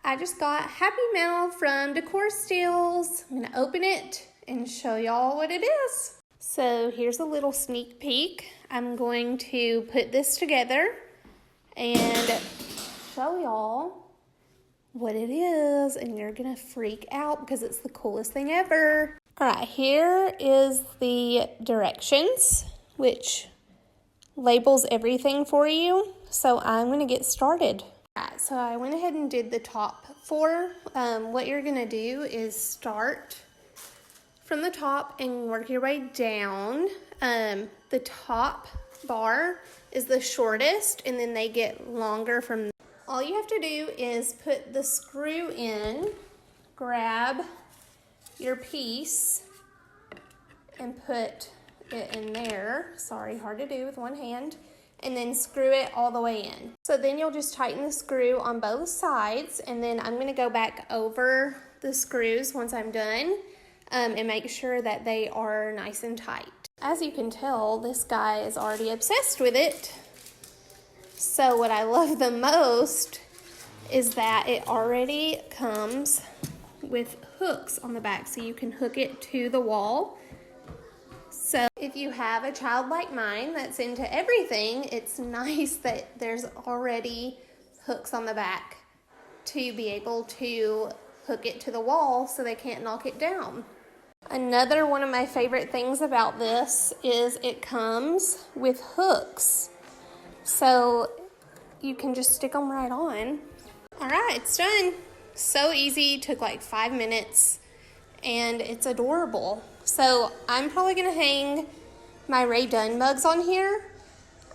I just got Happy Mail from Decor Steals. I'm gonna open it and show y'all what it is. So here's a little sneak peek. I'm going to put this together and show y'all what it is, and you're gonna freak out because it's the coolest thing ever. All right, here is the directions, which labels everything for you. So I'm gonna get started. All right, so I went ahead and did the top four. What you're gonna do is start from the top and work your way down. The top bar is the shortest, and then they get longer from there. All you have to do is put the screw in, grab your piece, and put it in there. Sorry, hard to do with one hand. And then screw it all the way in. So then you'll just tighten the screw on both sides, and then I'm gonna go back over the screws once I'm done and make sure that they are nice and tight. As you can tell, this guy is already obsessed with it. So what I love the most is that it already comes with hooks on the back, so you can hook it to the wall. So if you have a child like mine that's into everything, it's nice that there's already hooks on the back to be able to hook it to the wall so they can't knock it down. Another one of my favorite things about this is it comes with hooks. So you can just stick them right on. All right, it's done. So easy, took like 5 minutes, and it's adorable. So I'm probably gonna hang my Ray Dunn mugs on here,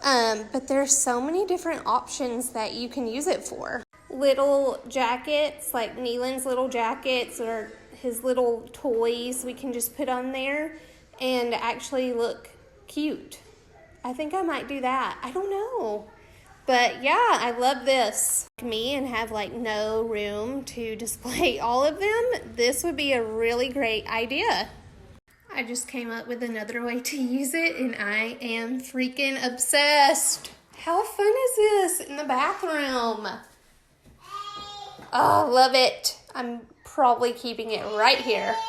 but there's so many different options that you can use it for. Little jackets, like Neelan's little jackets or his little toys, we can just put on there and actually look cute. I think I might do that. I don't know. But yeah, I love this. Me and have like no room to display all of them, this would be a really great idea. I just came up with another way to use it, and I am freaking obsessed. How fun is this in the bathroom? Oh, love it. I'm probably keeping it right here.